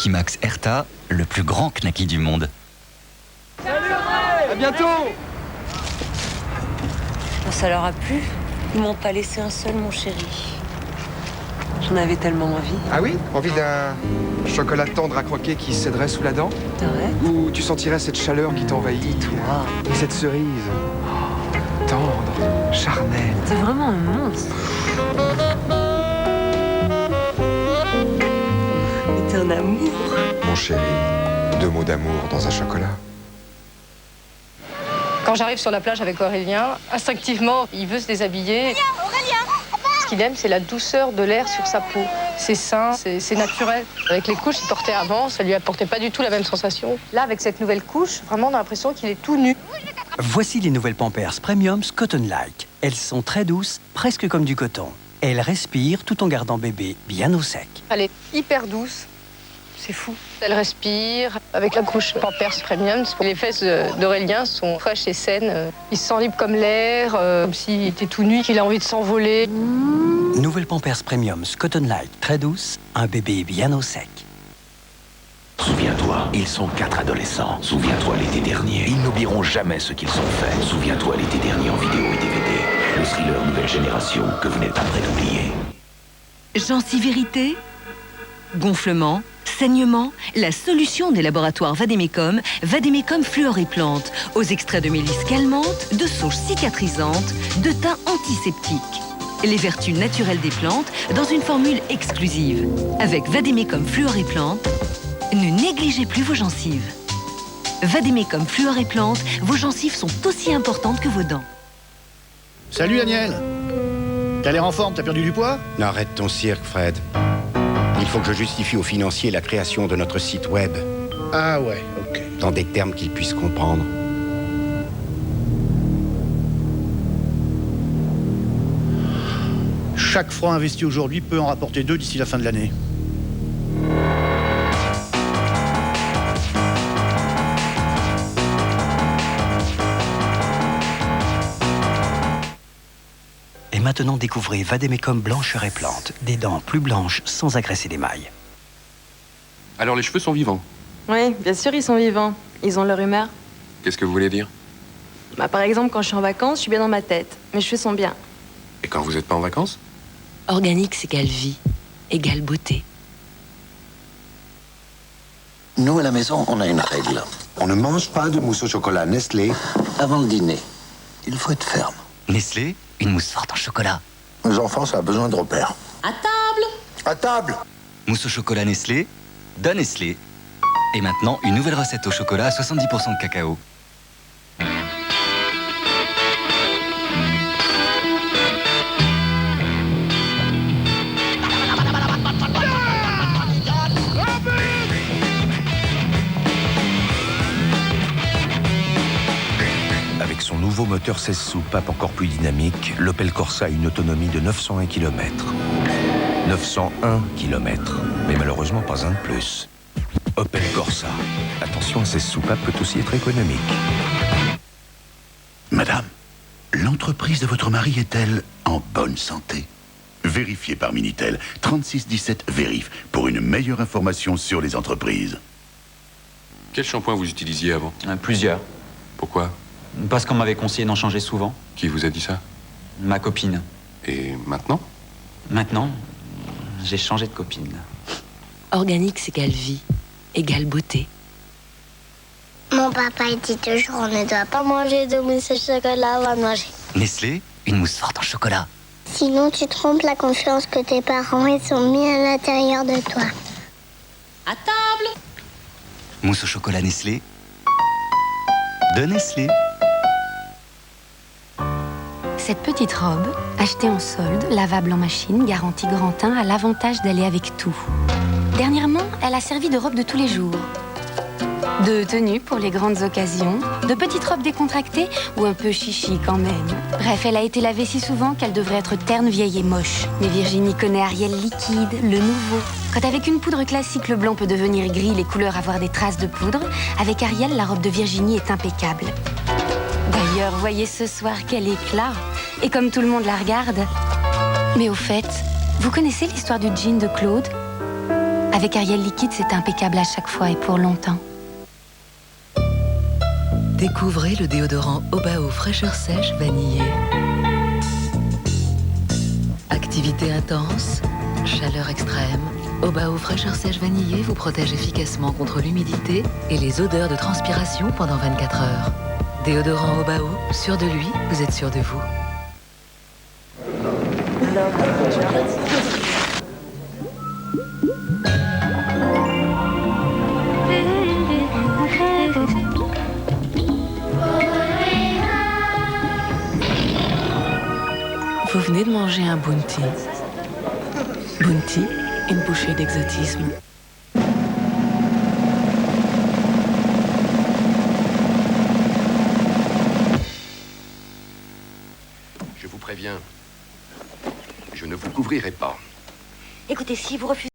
Knacky Max Erta, le plus grand knacky du monde. Salut Audrey! À bientôt! Ça leur a plu. Ils m'ont pas laissé un seul, mon chéri. J'en avais tellement envie. Ah oui? Envie d'un chocolat tendre à croquer qui céderait sous la dent? T'arrêtes? Ou tu sentirais cette chaleur qui t'envahit? Toi. Et cette cerise? Oh, tendre, charnelle. T'es vraiment un monstre. Mais t'es un amour. Mon chéri, 2 mots d'amour dans un chocolat. Quand j'arrive sur la plage avec Aurélien, instinctivement, il veut se déshabiller. Aurélien! Ce qu'il aime, c'est la douceur de l'air sur sa peau. C'est sain, c'est naturel. Avec les couches qu'il portait avant, ça lui apportait pas du tout la même sensation. Là, avec cette nouvelle couche, vraiment, on a l'impression qu'il est tout nu. Voici les nouvelles Pampers Premium Cotton-like. Elles sont très douces, presque comme du coton. Elles respirent tout en gardant bébé bien au sec. Elle est hyper douce. C'est fou. Elle respire. Avec la couche Pampers Premium, les fesses d'Aurélien sont fraîches et saines. Il se sent libre comme l'air, comme s'il était tout nu, qu'il a envie de s'envoler. Nouvelles Pampers Premium Cotton-like, très douces, un bébé bien au sec. Souviens-toi, ils sont 4 adolescents. Souviens-toi l'été dernier. Ils n'oublieront jamais ce qu'ils ont fait. Souviens-toi l'été dernier en vidéo et DVD. Le thriller nouvelle génération que vous n'êtes pas prêt d'oublier. Gencivirité, gonflement, saignement, la solution des laboratoires Vademecum, Vademecum Fluor et Plante, aux extraits de mélisse calmante, de sauge cicatrisante, de thym antiseptique. Les vertus naturelles des plantes dans une formule exclusive. Avec Vademecum Fluor et Plante, ne négligez plus vos gencives. Vademecum Fluor et Plante, vos gencives sont aussi importantes que vos dents. Salut Daniel. T'as l'air en forme, t'as perdu du poids? Arrête ton cirque, Fred. Il faut que je justifie aux financiers la création de notre site web. Ah ouais, ok. Dans des termes qu'ils puissent comprendre. Chaque franc investi aujourd'hui peut en rapporter 2 d'ici la fin de l'année. Et maintenant, découvrez Vademecum Blancheur et Plante. Des dents plus blanches sans agresser l'émail. Alors les cheveux sont vivants? Oui, bien sûr, ils sont vivants. Ils ont leur humeur. Qu'est-ce que vous voulez dire? Par exemple, quand je suis en vacances, je suis bien dans ma tête. Mes cheveux sont bien. Et quand vous n'êtes pas en vacances? Organique égale vie, égale beauté. Nous, à la maison, on a une règle. On ne mange pas de mousse au chocolat Nestlé avant le dîner. Il faut être ferme. Nestlé, une mousse forte en chocolat. Les enfants, ça a besoin de repères. À table! À table! Mousse au chocolat Nestlé, de Nestlé. Et maintenant, une nouvelle recette au chocolat à 70% de cacao. Avec son nouveau moteur 16 soupapes encore plus dynamique, l'Opel Corsa a une autonomie de 901 km. 901 km, mais malheureusement pas un de plus. Opel Corsa. Attention, 16 soupapes peut aussi être économique. Madame, l'entreprise de votre mari est-elle en bonne santé? Vérifiez par Minitel 3617 Vérif pour une meilleure information sur les entreprises. Quel shampoing vous utilisiez avant? Plusieurs. Pourquoi? Parce qu'on m'avait conseillé d'en changer souvent. Qui vous a dit ça? Ma copine. Et maintenant? Maintenant, j'ai changé de copine. Organique égale vie, égale beauté. Mon papa, il dit toujours on ne doit pas manger de mousse au chocolat avant de manger. Nestlé, une mousse forte en chocolat. Sinon, tu trompes la confiance que tes parents ils ont mis à l'intérieur de toi. À table! Mousse au chocolat Nestlé, de Nestlé. Cette petite robe, achetée en solde, lavable en machine, garantie grand teint, a l'avantage d'aller avec tout. Dernièrement, elle a servi de robe de tous les jours. De tenue pour les grandes occasions, de petite robe décontractée ou un peu chichi quand même. Bref, elle a été lavée si souvent qu'elle devrait être terne, vieille et moche. Mais Virginie connaît Ariel liquide, le nouveau. Quand avec une poudre classique, le blanc peut devenir gris, les couleurs avoir des traces de poudre, avec Ariel, la robe de Virginie est impeccable. D'ailleurs, voyez ce soir quel éclat. Et comme tout le monde la regarde. Mais au fait, vous connaissez l'histoire du jean de Claude? Avec Ariel Liquide, c'est impeccable à chaque fois et pour longtemps. Découvrez le déodorant Obao fraîcheur sèche vanillé. Activité intense, chaleur extrême, Obao fraîcheur sèche vanillé vous protège efficacement contre l'humidité et les odeurs de transpiration pendant 24 heures. Déodorant Obao, sûr de lui, vous êtes sûr de vous. Vous venez de manger un bounty. Bounty, une bouchée d'exotisme. Je vous préviens, je ne vous couvrirai pas. Écoutez, si vous refusez...